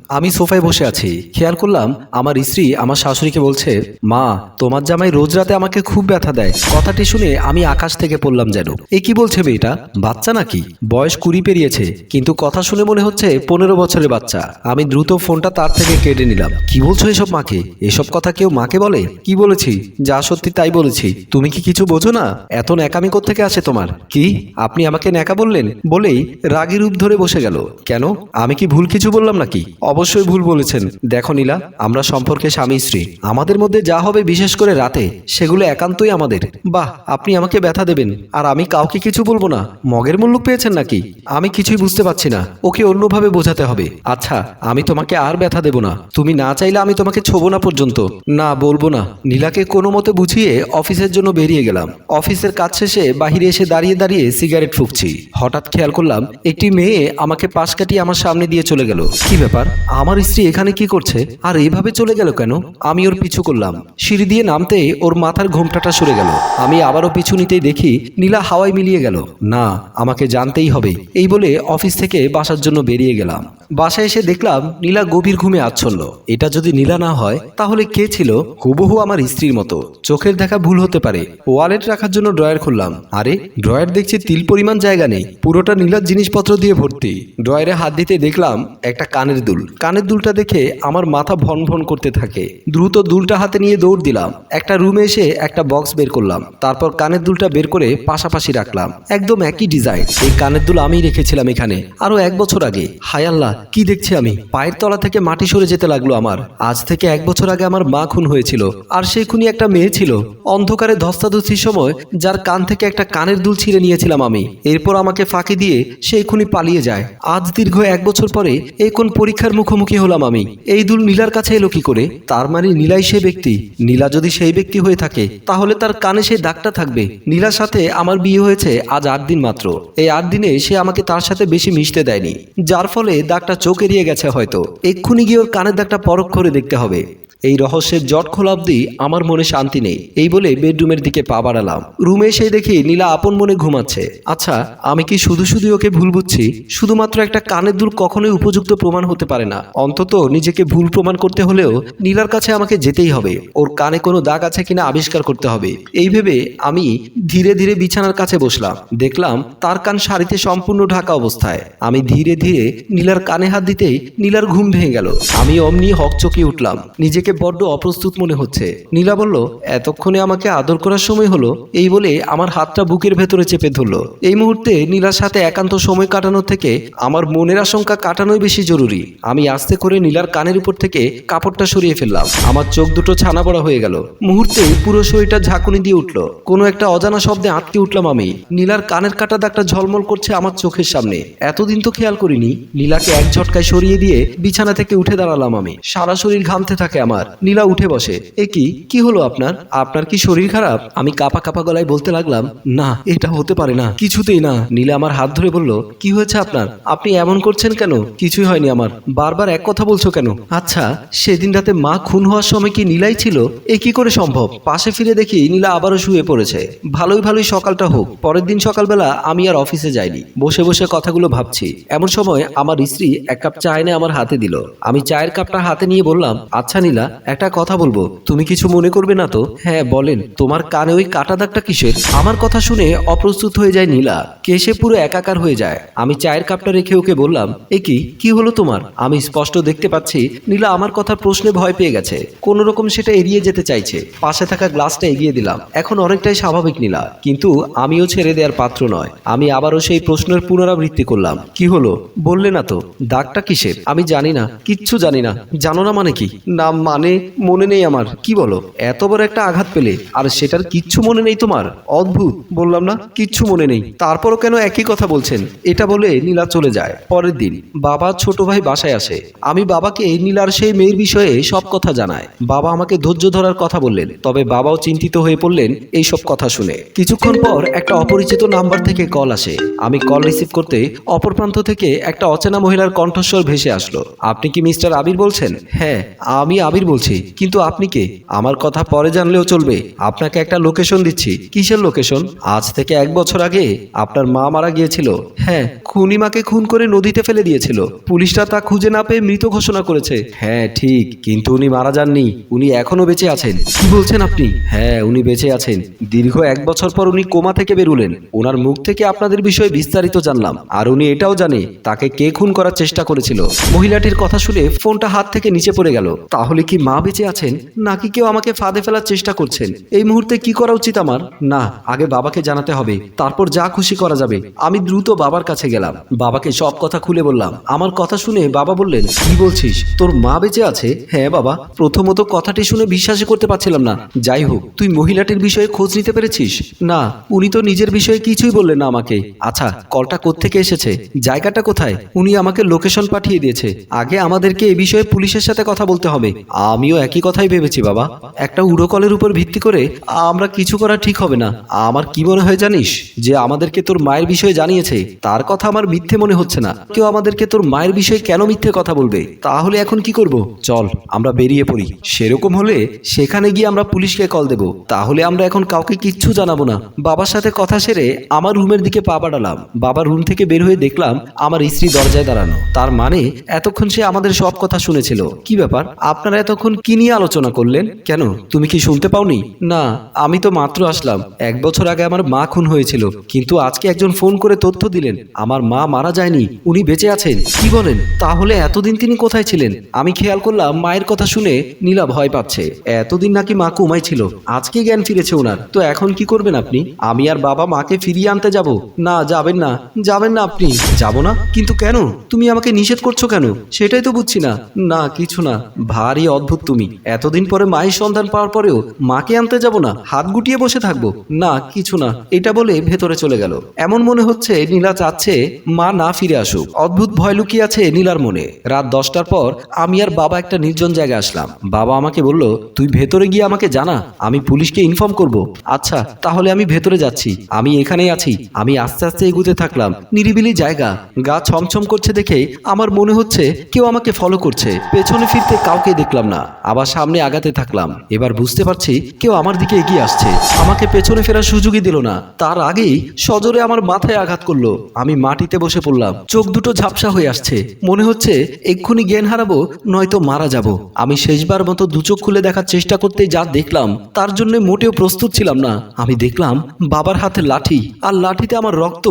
আমি সোফায় বসে আছি, খেয়াল করলাম আমার স্ত্রী আমার শাশুড়িকে বলছে, মা তোমার জামাই রোজ রাতে আমাকে খুব ব্যথা দেয়। কথাটি শুনে আমি আকাশ থেকে পড়লাম যেন। এ কি বলছে মেয়েটা? বাচ্চা নাকি? বয়স 20 পেরিয়েছে, কিন্তু কথা শুনে মনে হচ্ছে 15 বছরের বাচ্চা। আমি দ্রুত ফোনটা তার থেকে কেটে নিলাম। কি বলছো এসব মাকে? এসব কথা কেউ মাকে বলে? কি বলেছি? যা সত্যি তাই বলেছি। তুমি কি কিছু বোঝো না? এত ন্যাকামি কোত্থেকে আসে তোমার? কি আপনি আমাকে ন্যাকা বললেন? বলেই রাগী রূপ ধরে বসে গেল। কেন, আমি কি ভুল কিছু বললাম নাকি? অবশ্যই ভুল বলেছেন। দেখো নীলা, আমরা সম্পর্কে স্বামী স্ত্রী। আমাদের মধ্যে যা হবে বিশেষ করে রাতে, সেগুলো একান্তই আমাদের। বাহ, আপনি আমাকে ব্যথা দেবেন আর আমি কাউকে কিছু বলবো না? মগের মুল্লুক পেয়েছেন নাকি? আমি কিছুই বুঝতে পারছি না। ওকে অন্যভাবে বোঝাতে হবে। আচ্ছা, আমি তোমাকে আর ব্যথা দেব না। তুমি না চাইলে আমি তোমাকে ছোবো না পর্যন্ত। না, বলবো না। নীলাকে কোনো মতে বুঝিয়ে অফিসের জন্য বেরিয়ে গেলাম। অফিসের কাজ শেষে বাহিরে এসে দাঁড়িয়ে দাঁড়িয়ে সিগারেট ফুঁকছি। হঠাৎ খেয়াল করলাম একটি মেয়ে আমাকে পাশ কাটিয়ে আমার সামনে দিয়ে চলে গেল। কি ব্যাপার? আমার স্ত্রী এখানে কি করছে আর এইভাবে চলে গেল কেন? আমি ওর পিছু করলাম। সিঁড়ি দিয়ে নামতে ওর মাথার ঘোমটাটা সরে গেল। আমি আবারও পিছু নিতেই দেখি নীলা হাওয়ায় মিলিয়ে গেল। না, আমাকে জানতেই হবে। এই বলে অফিস থেকে বাসার জন্য বেরিয়ে গেলাম। বাসায় এসে দেখলাম নীলা গভীর ঘুমে আচ্ছন্ন। এটা যদি নীলা না হয় তাহলে কে ছিল? হুবহু আমার স্ত্রীর মতো। চোখের দেখা ভুল হতে পারে। ওয়ালেট রাখার জন্য ড্রয়ার খুললাম। আরে ড্রয়ার দেখছি তিল পরিমাণ জায়গা নেই, পুরোটা নীলার জিনিসপত্র দিয়ে ভর্তি। ড্রয়ারে হাত দিতে দেখলাম একটা কানের দুল। কানের দুলটা দেখে আমার মাথা ভন ভন করতে থাকে। দ্রুত দুলটা হাতে নিয়ে দৌড় দিলাম। একটা রুমে এসে একটা বক্স বের করলাম। তারপর কানের দুলটা বের করে পাশাপাশি রাখলাম। একদম একই ডিজাইন। এই কানের দুল আমি রেখেছিলাম এখানে আরো 1 বছর আগে। হায় আল্লাহ, কি দেখছি আমি? পায়ের তলা থেকে মাটি সরে যেতে লাগলো আমার। আজ থেকে 1 বছর আগে আমার মা খুন হয়েছিল, আর সেই খুনি একটা মেয়ে ছিল। অন্ধকারে ধস্তাধস্তির সময় যার কান থেকে একটা কানের দুল ছিঁড়ে নিয়েছিলাম আমি। এরপর আমাকে ফাঁকি দিয়ে সেই খুনি পালিয়ে যায়। আজ দীর্ঘ 1 বছর পরে এই কোন পরীক্ষার মুখোমুখি হলাম আমি? এই দুল নীলার কাছে এলো কি করে? তার মানে নীলাই সে ব্যক্তি। নীলা যদি সেই ব্যক্তি হয়ে থাকে তাহলে তার কানে সেই দাগটা থাকবে। নীলার সাথে আমার বিয়ে হয়েছে আজ 8 দিন মাত্র। এই 8 দিনে সে আমাকে তার সাথে বেশি মিশতে দেয়নি, যার ফলে দাগটা চোখ এড়িয়ে গেছে হয়তো। এক্ষুনি গিয়ে ওর কানের দাগটা পরখ করে দেখতে হবে। এই রহস্যের জট খোলা অবধি আমার মনে শান্তি নেই। এই বলে বেডরুমের দিকে পা বাড়ালাম। রুমে এসে দেখি নীলা আপন মনে ঘুমাচ্ছে। আচ্ছা, আমি কি শুধু শুধু ওকে ভুল বুঝছি? শুধুমাত্র একটা কানের দুল কখনোই উপযুক্ত প্রমাণ হতে পারে না। অন্তত নিজেকে ভুল প্রমাণ করতে হলেও নীলার কাছে আমাকে যেতেই হবে। ওর কানে কোনো দাগ আছে কিনা আবিষ্কার করতে হবে। এই ভেবে আমি ধীরে ধীরে বিছানার কাছে বসলাম। দেখলাম তার কান শাড়িতে সম্পূর্ণ ঢাকা অবস্থায়। আমি ধীরে ধীরে নীলার কানে হাত দিতেই নীলার ঘুম ভেঙে গেল। আমি অমনি হকচকিয়ে উঠলাম। নিজেকে বড্ড অপ্রস্তুত মনে হচ্ছে। নীলা বলল, এতক্ষণে আমাকে আদর করার সময় হলো? এই বলে আমার হাতটা বুকের ভেতরে চেপে ধরলো। এই মুহূর্তে নীলার সাথে একান্ত সময় কাটানোর থেকে আমার মনের আশঙ্কা কাটানোই বেশি জরুরি। আমি আস্তে করে নীলার কানের উপর থেকে কাপড়টা সরিয়ে ফেললাম। আমার চোখ দুটো ছানা বড়া হয়ে গেল। মুহূর্তে পুরো শরীরটা ঝাঁকুনি দিয়ে উঠলো। কোনো একটা অজানা শব্দে আটকে উঠলাম আমি। নীলার কানের কাটা দাগটা ঝলমল করছে আমার চোখের সামনে। এতদিন তো খেয়াল করিনি। নীলাকে এক ঝটকায় সরিয়ে দিয়ে বিছানা থেকে উঠে দাঁড়ালাম আমি। সারা শরীর ঘামতে থাকে আমার। নীলা উঠে বসে। এ কি হলো আপনার? আপনার কি শরীর খারাপ? আমি কাঁপা কাঁপা গলায় বলতে লাগলাম, না, এটা হতে পারে না, কিছুতেই না। নীলা আমার হাত ধরে বলল, কি হয়েছে আপনার? আপনি এমন করছেন কেন? কিছুই হয়নি আমার। বারবার এক কথা বলছো কেন? আচ্ছা, সেদিন রাতে মা খুন হওয়ার সময় কি নীলাই ছিল? এ কি করে সম্ভব? পাশে ফিরে দেখি নীলা আবারও শুয়ে পড়েছে। ভালোই ভালোই সকালটা হোক। পরের দিন সকালবেলা আমি আর অফিসে যাইনি। বসে বসে কথাগুলো ভাবছি। এমন সময় আমার স্ত্রী 1 কাপ চা এনে আমার হাতে দিল। আমি চায়ের কাপটা হাতে নিয়ে বললাম, আচ্ছা নীলা, একটা কথা বলবো, তুমি কিছু মনে করবে না তো? হ্যাঁ বলেন। তোমার কানে ওই কাটা দাগটা কিসের? আমার কথা শুনে অপ্রস্তুত হয়ে যায় নীলা। কেশে পুরো একাকার হয়ে যায়। আমি চায়ের কাপটা রেখে ওকে বললাম, এ কি হলো তোমার? আমি স্পষ্ট দেখতে পাচ্ছি নীলা আমার কথা প্রশ্নে ভয় পেয়ে গেছে। কোন রকম সেটা এড়িয়ে যেতে চাইছে। পাশে থাকা গ্লাসটা এগিয়ে দিলাম। এখন অনেকটাই স্বাভাবিক নীলা, কিন্তু আমিও ছেড়ে দেওয়ার পাত্র নয়। আমি আবারও সেই প্রশ্নের পুনরাবৃত্তি করলাম, কি হলো? বললে না তো। দাগটা কিসের? আমি জানি না, কিচ্ছু জানি না। জানো না মানে কি? না মানে মনে নেই আমার। কি বলো? এত বড় একটা আঘাত পেলে আর সেটার কিচ্ছু মনে নেই তোমার? অদ্ভুত। বললাম না কিচ্ছু মনে নেই, তারপরও কেন একই কথা বলছেন? এটা বলে নীলা চলে যায়। পরের দিন বাবা ছোট ভাই বাসায় আসে। আমি বাবাকে নীলার সেই মেয়ের বিষয়ে সব কথা জানাই। বাবা আমাকে ধৈর্য ধরার কথা বললেন, তবে বাবাও চিন্তিত হয়ে পড়লেন এই সব কথা শুনে। কিছুক্ষণ পর একটা অপরিচিত নাম্বার থেকে কল আসে। আমি কল রিসিভ করতে অপর প্রান্ত থেকে একটা অচেনা মহিলার কণ্ঠস্বর ভেসে আসলো। আপনি কি মিস্টার আবির বলছেন? হ্যাঁ, আমি আবির বলছি, কিন্তু আপনি কে? আমার কথা পরে জানলেও চলবে। আপনাকে একটা লোকেশন দিচ্ছি। কিসের লোকেশন? আজ থেকে 1 বছর আগে আপনার মা মারা গিয়েছিল। হ্যাঁ, খুনি মাকে খুন করে নদীতে ফেলে দিয়েছিল। পুলিশরা তা খুঁজে না পেয়ে মৃত ঘোষণা করেছে। হ্যাঁ ঠিক, কিন্তু উনি মারা যাননি, উনি এখনো বেঁচে আছেন। কি বলছেন আপনি? হ্যাঁ, উনি বেঁচে আছেন। দীর্ঘ 1 বছর পর উনি কোমা থেকে বেরুলেন। ওনার মুখ থেকে আপনাদের বিষয়ে বিস্তারিত জানলাম। আর উনি এটাও জানে তাকে কে খুন করার চেষ্টা করেছিল। মহিলাটির কথা শুনে ফোনটা হাত থেকে নিচে পড়ে গেল। তাহলে কি মা বেঁচে আছেন, নাকি কেউ আমাকে ফাঁদে ফেলার চেষ্টা করছেন? এই মুহূর্তে কি করা উচিত আমার? না, আগে বাবাকে জানাতে হবে, তারপর যা খুশি করা যাবে। আমি দ্রুত বাবার কাছে গেলাম, বাবাকে সব কথা খুলে বললাম। আমার কথা শুনে বাবা বললেন, কি বলছিস, তোর মা বেঁচে আছে? হ্যাঁ বাবা। প্রথমত কথাটি শুনে বিশ্বাসই করতে পারছিলাম না। যাই হোক, তুই মহিলাটির বিষয়ে খোঁজ নিতে পেরেছিস? না, উনি তো নিজের বিষয়ে কিছুই বললেন না আমাকে। আচ্ছা, কলটা কোত্থেকে এসেছে, জায়গাটা কোথায়? উনি আমাকে লোকেশন পাঠিয়ে দিয়েছে। আগে আমাদেরকে এ বিষয়ে পুলিশের সাথে কথা বলতে হবে। আমিও একই কথাই ভেবেছি বাবা। একটা উড়ো কলের উপর ভিত্তি করে আমরা কিছু করা ঠিক হবে না। আমার কি মনে হয় জানিস, যে আমাদেরকে তোর মায়ের বিষয়ে জানিয়েছে তার কথা আমার মিথ্যে মনে হচ্ছে না। কেউ আমাদেরকে তোর মায়ের বিষয়ে কেন মিথ্যে কথা বলবে? তাহলে এখন কি করব? চল আমরা বেরিয়ে পড়ি। সেরকম হলে সেখানে গিয়ে আমরা পুলিশকে কল দেব। তাহলে আমরা এখন কাউকে কিচ্ছু জানাবো না। বাবার সাথে কথা সেরে আমার রুমের দিকে পা বাড়ালাম। বাবার রুম থেকে বের হয়ে দেখলাম আমার স্ত্রী দরজায় দাঁড়ানো। তার মানে এতক্ষণ সে আমাদের সব কথা শুনেছিল। কি ব্যাপার, আপনারা এতক্ষণ কি নিয়ে আলোচনা করলেন? কেন, তুমি কি শুনতে পাওনি? না, আমি তো মাত্র আসলাম। 1 বছর আগে আমার মা খুন হয়েছিল, কিন্তু আজকে একজন ফোন করে তথ্য দিলেন আমার মা মারা যায়নি, উনি বেঁচে আছেন। কি বলেন? তাহলে এতদিন তিনি কোথায় ছিলেন? আমি খেয়াল করলাম মায়ের কথা শুনে নীলা ভয় পাচ্ছে। এতদিন নাকি মা কোমায় ছিল, আজকে জ্ঞান ফিরেছে ওনার। তো এখন কি করবেন আপনি? আমি আর বাবা মাকে ফিরিয়ে আনতে যাব। না, যাবেন না, যাবেন না আপনি। যাব না? কিন্তু কেন? তুমি আমাকে নিষেধ করছো কেন? সেটাই তো বুঝছি না। না কিছু না, ভারী অদ্ভুত তুমি। এতদিন পরে মায়ের সন্ধান পাওয়ার পরেও মাকে আনতে যাব না, হাত গুটিয়ে বসে থাকবো? না কিছু না, এটা বলে ভেতরে চলে গেল। এমন মনে হচ্ছে নীলা চাচ্ছে মা না ফিরে আসুক। অদ্ভুত ভয় লুকিয়ে আছে নীলার মনে। রাত 10টার পর আমি আর বাবা একটা নির্জন জায়গায় আসলাম। বাবা আমাকে বলল, তুই ভেতরে গিয়ে আমাকে জানা, আমি পুলিশকে ইনফর্ম করব। আচ্ছা, তাহলে আমি ভেতরে যাচ্ছি। আমি এখানেই আছি। আমি আস্তে আস্তে এগুতে থাকলাম। নিরিবিলি জায়গা, গা ছমছম করছে দেখে আমার মনে হচ্ছে কেউ আমাকে ফলো করছে। পেছনে ফিরতে কাউকে দেখলাম না। আবার সামনে আগাতে থাকলাম। এবার বুঝতে পারছি কেউ আমার দিকে এগিয়ে আসছে। আমাকে পেছনে ফেরার সুযোগই দিল না। তার আগেই সজোরে আমার মাথায় আঘাত করলো। আমি মাটিতে বসে পড়লাম। চোখ দুটো ঝাপসা হয়ে আসছে। মনে হচ্ছে এক্ষুনি জ্ঞান হারাবো, নয়তো মারা যাব। আমি শেষবার মতো দু চোখ খুলে দেখার চেষ্টা করতে যা দেখলাম তার জন্য মোটেও প্রস্তুত ছিলাম না। আমি দেখলাম বাবার হাতে লাঠি, আর লাঠিতে আমার রক্ত।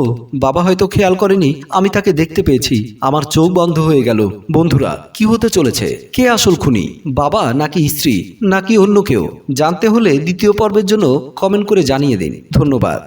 বাবা হয়তো খেয়াল করেনি আমি তাকে দেখতে পেয়েছি। আমার চোখ বন্ধ হয়ে গেল। বন্ধুরা, কি হতে চলেছে? কে আসল খুনি, বাবা নাকি স্ত্রী, নাকি অন্য কেউ? জানতে হলে দ্বিতীয় পর্বের জন্য কমেন্ট করে জানিয়ে দিন। ধন্যবাদ।